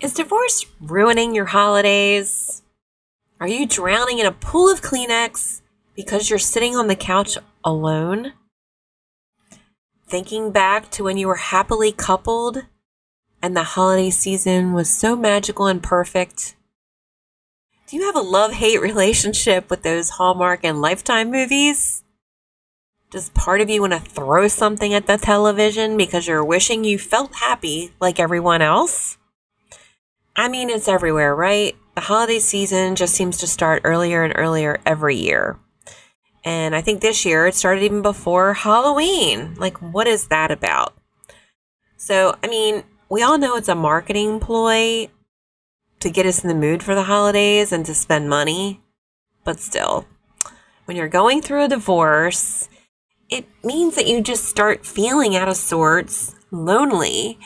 Is divorce ruining your holidays? Are you drowning in a pool of Kleenex because you're sitting on the couch alone? Thinking back to when you were happily coupled and the holiday season was so magical and perfect? Do you have a love-hate relationship with those Hallmark and Lifetime movies? Does part of you want to throw something at the television because you're wishing you felt happy like everyone else? I mean, it's everywhere, right? The holiday season just seems to start earlier and earlier every year. And I think this year it started even before Halloween. Like, what is that about? So, I mean, we all know it's a marketing ploy to get us in the mood for the holidays and to spend money. But still, when you're going through a divorce, it means that you just start feeling out of sorts, lonely,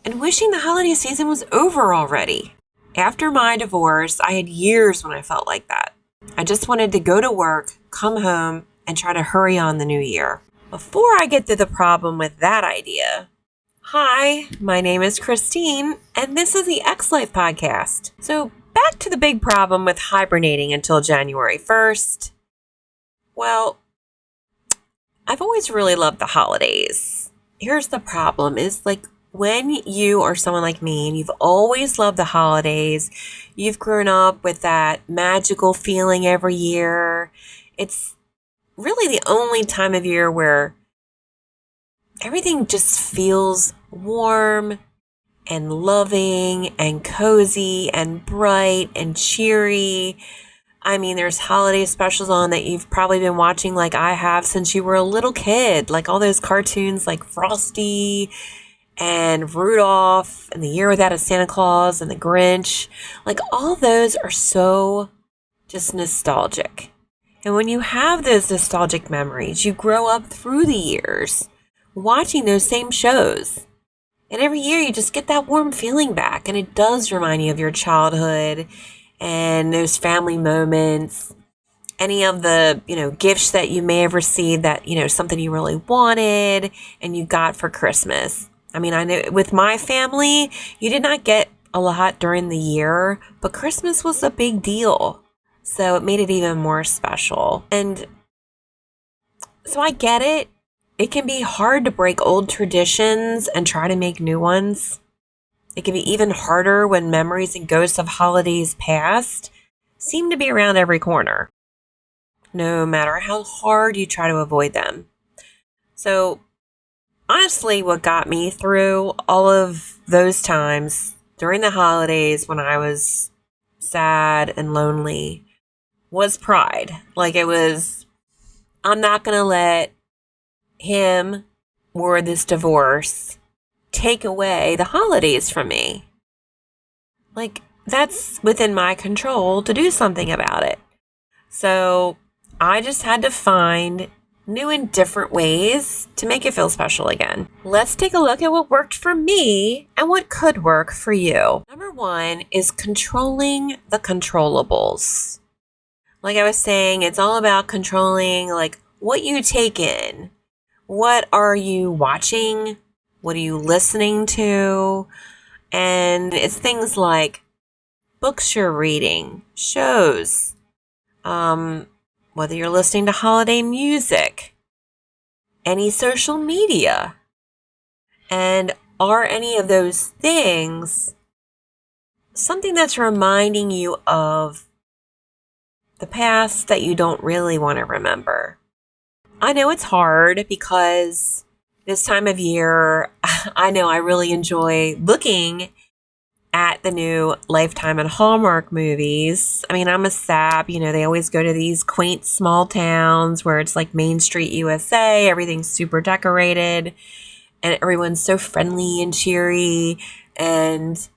and wishing the holiday season was over already. After my divorce, I had years when I felt like that. I just wanted to go to work, come home, and try to hurry on the new year. Before I get to the problem with that idea, hi, my name is Christine, and this is the X-Life podcast. So back to the big problem with hibernating until January 1st. Well, I've always really loved the holidays. Here's the problem is when you are someone like me and you've always loved the holidays, you've grown up with that magical feeling every year. It's really the only time of year where everything just feels warm and loving and cozy and bright and cheery. I mean, there's holiday specials on that you've probably been watching like I have since you were a little kid, like all those cartoons like Frosty and Rudolph and The Year Without a Santa Claus and The Grinch. Like all those are so just nostalgic. And when you have those nostalgic memories, you grow up through the years watching those same shows. And every year you just get that warm feeling back. And it does remind you of your childhood and those family moments. Any of the, gifts that you may have received that, something you really wanted and you got for Christmas. I mean, I know with my family, you did not get a lot during the year, but Christmas was a big deal. So it made it even more special. And so I get it. It can be hard to break old traditions and try to make new ones. It can be even harder when memories and ghosts of holidays past seem to be around every corner, no matter how hard you try to avoid them. So honestly, what got me through all of those times during the holidays when I was sad and lonely was pride. I'm not going to let him or this divorce take away the holidays from me. That's within my control to do something about it. So I just had to find new and different ways to make it feel special again. Let's take a look at what worked for me and what could work for you. Number one is controlling the controllables. Like I was saying, it's all about controlling what you take in. What are you watching? What are you listening to? And it's things like books you're reading, shows, whether you're listening to holiday music, any social media. And are any of those things something that's reminding you of the past that you don't really want to remember? I know it's hard because this time of year, I know I really enjoy looking at the new Lifetime and Hallmark movies. I mean, I'm a sap, they always go to these quaint small towns where it's like Main Street, USA. Everything's super decorated and everyone's so friendly and cheery. And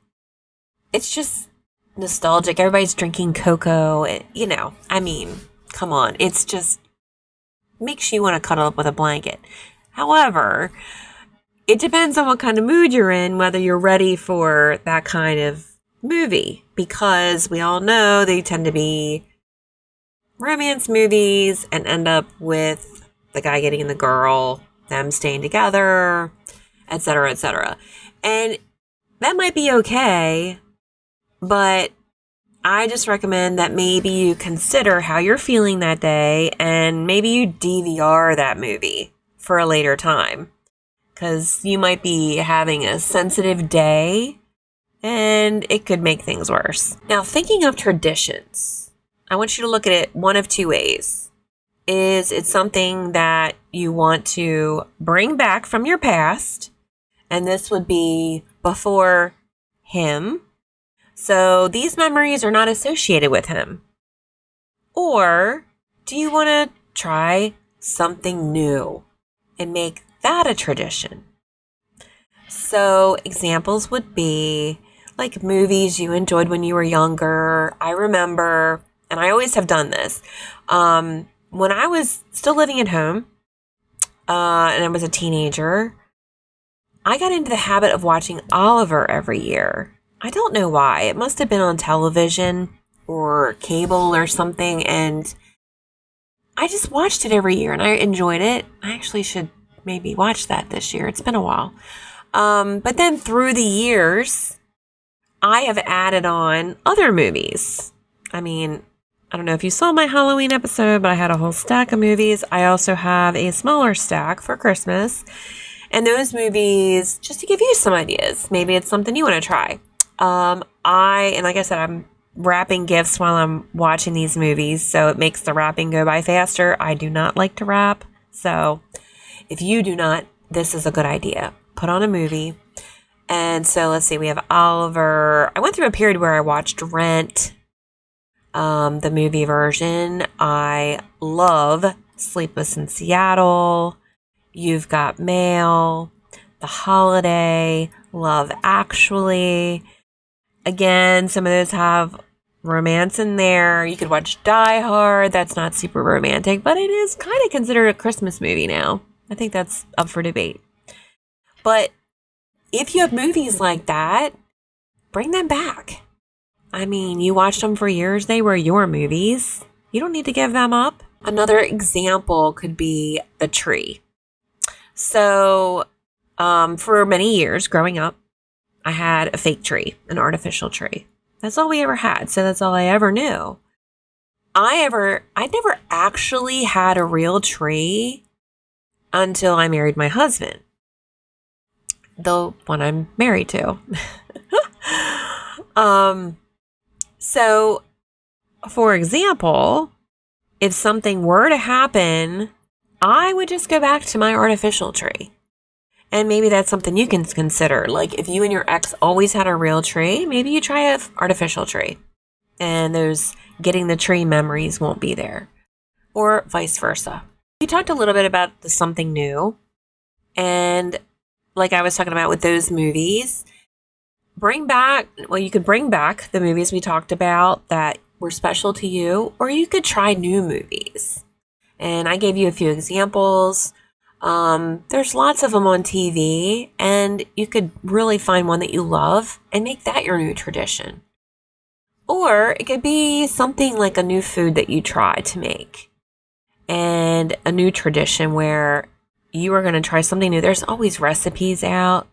it's just nostalgic. Everybody's drinking cocoa. Come on. It's just makes you want to cuddle up with a blanket. However, it depends on what kind of mood you're in, whether you're ready for that kind of movie, because we all know they tend to be romance movies and end up with the guy getting the girl, them staying together, etc., etc. And that might be okay, but I just recommend that maybe you consider how you're feeling that day and maybe you DVR that movie for a later time, because you might be having a sensitive day and it could make things worse. Now, thinking of traditions, I want you to look at it one of two ways. Is it something that you want to bring back from your past? And this would be before him. So these memories are not associated with him. Or do you want to try something new and make that a tradition? So examples would be like movies you enjoyed when you were younger. I remember, and I always have done this, when I was still living at home and I was a teenager, I got into the habit of watching Oliver every year. I don't know why. It must have been on television or cable or something, and I just watched it every year and I enjoyed it. I actually should maybe watch that this year. It's been a while. But then through the years, I have added on other movies. I mean, I don't know if you saw my Halloween episode, but I had a whole stack of movies. I also have a smaller stack for Christmas. And those movies, just to give you some ideas, maybe it's something you want to try. And like I said, I'm wrapping gifts while I'm watching these movies, so it makes the wrapping go by faster. I do not like to wrap, so if you do not, this is a good idea. Put on a movie. And so let's see, we have Oliver. I went through a period where I watched Rent, the movie version. I love Sleepless in Seattle, You've Got Mail, The Holiday, Love Actually. Again, some of those have romance in there. You could watch Die Hard. That's not super romantic, but it is kind of considered a Christmas movie now. I think that's up for debate. But if you have movies like that, bring them back. I mean, you watched them for years. They were your movies. You don't need to give them up. Another example could be the tree. So, for many years growing up, I had a fake tree, an artificial tree. That's all we ever had. So that's all I ever knew. I never actually had a real tree until I married my husband. The one I'm married to. So, for example, if something were to happen, I would just go back to my artificial tree. And maybe that's something you can consider. Like if you and your ex always had a real tree, maybe you try an artificial tree. And those getting the tree memories won't be there. Or vice versa. We talked a little bit about the something new. And like I was talking about with those movies, you could bring back the movies we talked about that were special to you, or you could try new movies. And I gave you a few examples. There's lots of them on TV, and you could really find one that you love and make that your new tradition. Or it could be something like a new food that you try to make and a new tradition where you are going to try something new. There's always recipes out.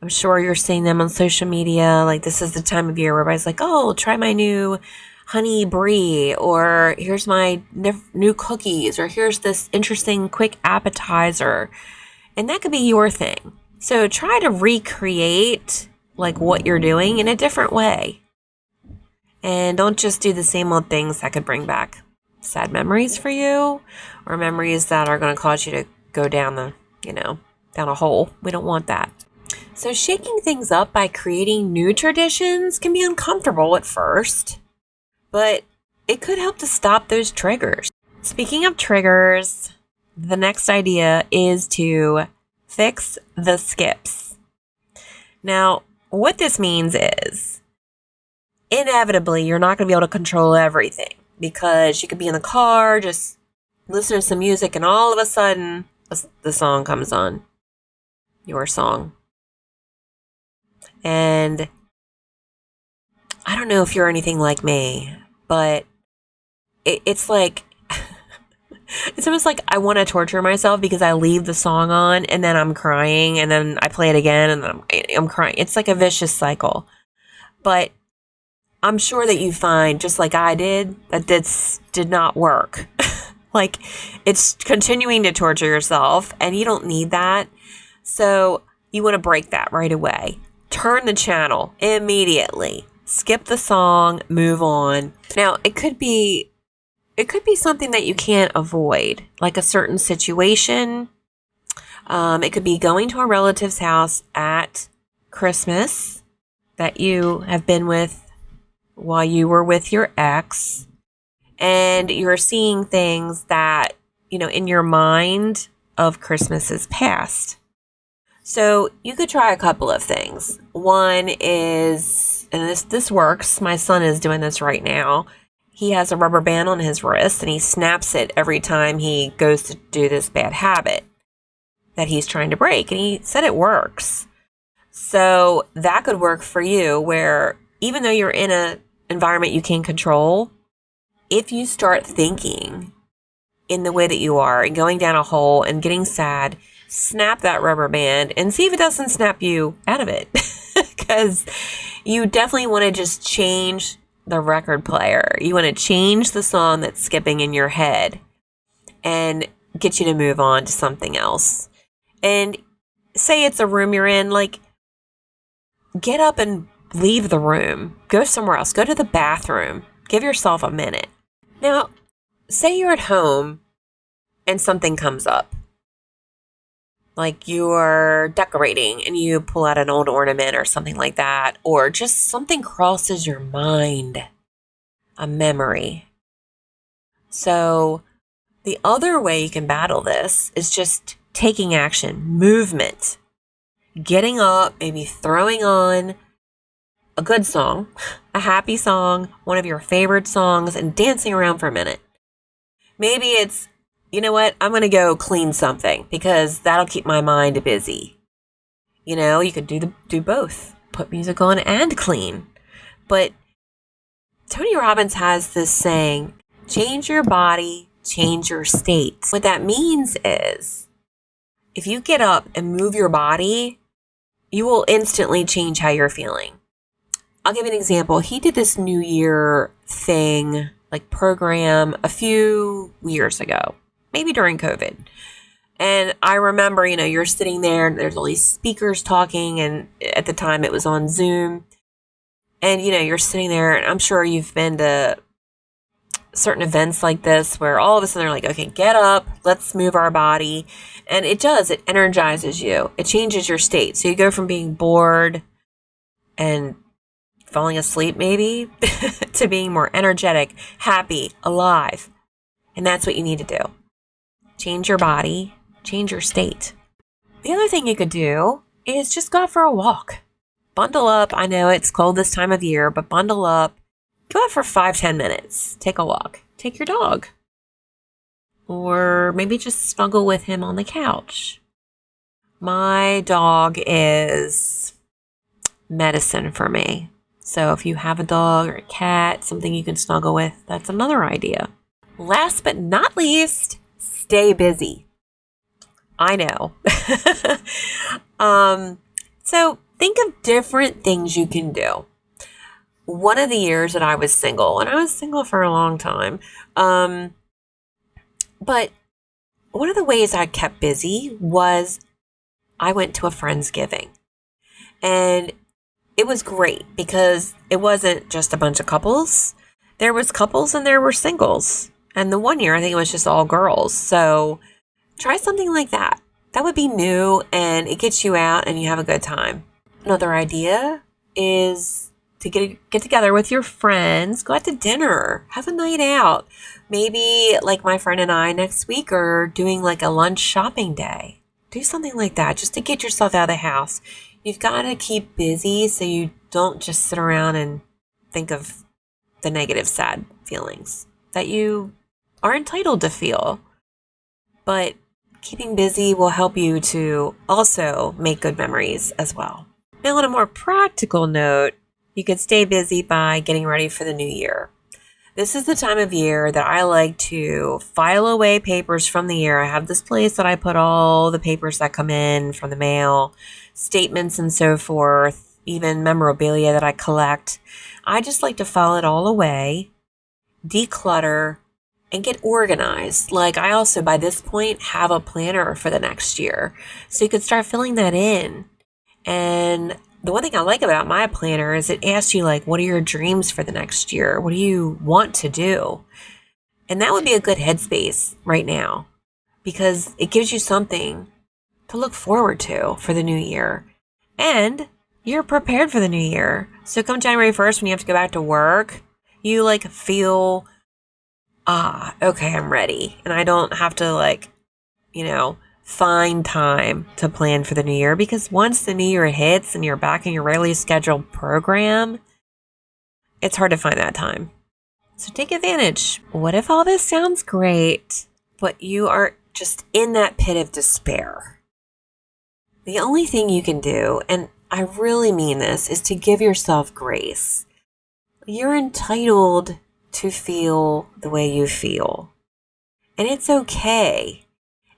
I'm sure you're seeing them on social media. Like this is the time of year where everybody's like, oh, try my new honey brie, or here's my new cookies, or here's this interesting quick appetizer. And that could be your thing. So try to recreate like what you're doing in a different way. And don't just do the same old things that could bring back sad memories for you, or memories that are going to cause you to go down down a hole. We don't want that. So shaking things up by creating new traditions can be uncomfortable at first, but it could help to stop those triggers. Speaking of triggers, the next idea is to fix the skips. Now, what this means is, inevitably, you're not going to be able to control everything, because you could be in the car, just listening to some music, and all of a sudden, the song comes on. Your song. And I don't know if you're anything like me, but it's like, it's almost like I want to torture myself because I leave the song on and then I'm crying and then I play it again and then I'm crying. It's like a vicious cycle. But I'm sure that you find, just like I did, that this did not work. Like, it's continuing to torture yourself, and you don't need that. So you want to break that right away. Turn the channel immediately. Skip the song, move on. Now, it could be something that you can't avoid, like a certain situation. It could be going to a relative's house at Christmas that you have been with while you were with your ex, and you're seeing things that, in your mind of Christmases past. So you could try a couple of things. One is, and this works, my son is doing this right now. He has a rubber band on his wrist, and he snaps it every time he goes to do this bad habit that he's trying to break. And he said it works. So that could work for you, where even though you're in an environment you can control, if you start thinking in the way that you are and going down a hole and getting sad, snap that rubber band and see if it doesn't snap you out of it. Because you definitely want to just change the record player. You want to change the song that's skipping in your head and get you to move on to something else. And say it's a room you're in, like, get up and leave the room. Go somewhere else. Go to the bathroom. Give yourself a minute. Now, say you're at home and something comes up. Like you're decorating and you pull out an old ornament or something like that. Or just something crosses your mind. A memory. So the other way you can battle this is just taking action. Movement. Getting up, maybe throwing on a good song, a happy song, one of your favorite songs, and dancing around for a minute. Maybe it's, you know what, I'm going to go clean something because that'll keep my mind busy. You could do both. Put music on and clean. But Tony Robbins has this saying, change your body, change your state. What that means is, if you get up and move your body, you will instantly change how you're feeling. I'll give you an example. He did this New Year thing, like program, a few years ago, maybe during COVID. And I remember, you're sitting there and there's all these speakers talking, and at the time it was on Zoom. And, you're sitting there, and I'm sure you've been to certain events like this where all of a sudden they're like, okay, get up, let's move our body. And it energizes you. It changes your state. So you go from being bored and falling asleep maybe to being more energetic, happy, alive. And that's what you need to do. Change your body, change your state. The other thing you could do is just go out for a walk. Bundle up. I know it's cold this time of year, but bundle up. Go out for 5-10 minutes. Take a walk. Take your dog. Or maybe just snuggle with him on the couch. My dog is medicine for me. So if you have a dog or a cat, something you can snuggle with, that's another idea. Last but not least, stay busy. I know. So think of different things you can do. One of the years that I was single, and I was single for a long time, but one of the ways I kept busy was I went to a Friendsgiving. And it was great because it wasn't just a bunch of couples. There was couples and there were singles. And the one year, I think it was just all girls. So try something like that. That would be new, and it gets you out and you have a good time. Another idea is to get together with your friends, go out to dinner, have a night out. Maybe like my friend and I next week are doing like a lunch shopping day. Do something like that just to get yourself out of the house. You've got to keep busy so you don't just sit around and think of the negative, sad feelings that you are entitled to feel. But keeping busy will help you to also make good memories as well. Now, on a more practical note, you could stay busy by getting ready for the new year. This is the time of year that I like to file away papers from the year. I have this place that I put all the papers that come in from the mail. statements and so forth, even memorabilia that I collect. I just like to file it all away, declutter, and get organized. Like, I also, by this point, have a planner for the next year. So you could start filling that in. And the one thing I like about my planner is it asks you, like, what are your dreams for the next year? What do you want to do? And that would be a good headspace right now, because it gives you something to look forward to for the new year. And you're prepared for the new year. So come January 1st, when you have to go back to work, you like feel, okay, I'm ready. And I don't have to find time to plan for the new year, because once the new year hits and you're back in your regularly scheduled program, it's hard to find that time. So take advantage. What if all this sounds great, but you are just in that pit of despair? The only thing you can do, and I really mean this, is to give yourself grace. You're entitled to feel the way you feel. And it's okay.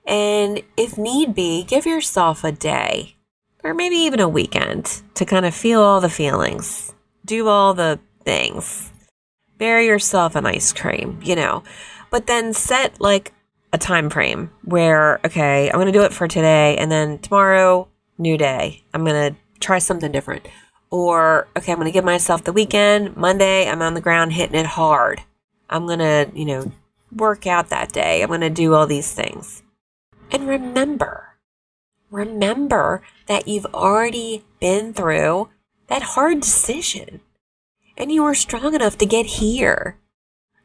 And if need be, give yourself a day or maybe even a weekend to kind of feel all the feelings, do all the things. Bury yourself in ice cream, but then set like a time frame where, okay, I'm going to do it for today, and then tomorrow, new day. I'm going to try something different. Or, okay, I'm going to give myself the weekend. Monday, I'm on the ground hitting it hard. I'm going to, work out that day. I'm going to do all these things. And remember that you've already been through that hard decision. And you were strong enough to get here.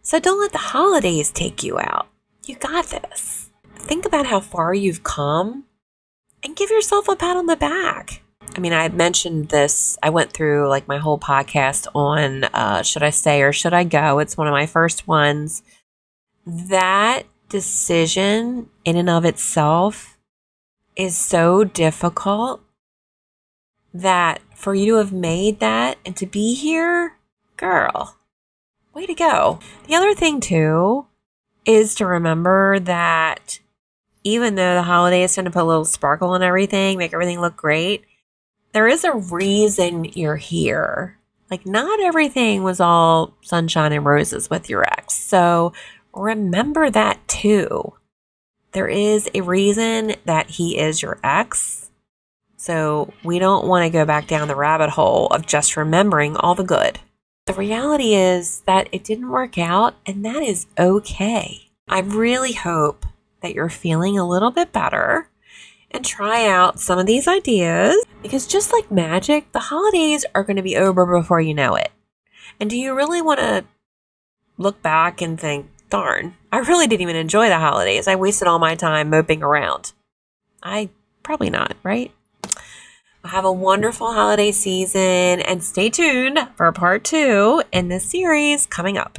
So don't let the holidays take you out. You got this. Think about how far you've come and give yourself a pat on the back. I mean, I had mentioned this. I went through like my whole podcast on should I stay or should I go? It's one of my first ones. That decision in and of itself is so difficult that for you to have made that and to be here, girl, way to go. The other thing too is to remember that even though the holidays tend to put a little sparkle on everything, make everything look great, there is a reason you're here. Like, not everything was all sunshine and roses with your ex. So remember that too. There is a reason that he is your ex. So we don't want to go back down the rabbit hole of just remembering all the good. The reality is that it didn't work out, and that is okay. I really hope that you're feeling a little bit better and try out some of these ideas, because just like magic, the holidays are going to be over before you know it. And do you really want to look back and think, darn, I really didn't even enjoy the holidays. I wasted all my time moping around. Probably not, right? Have a wonderful holiday season, and stay tuned for part 2 in this series coming up.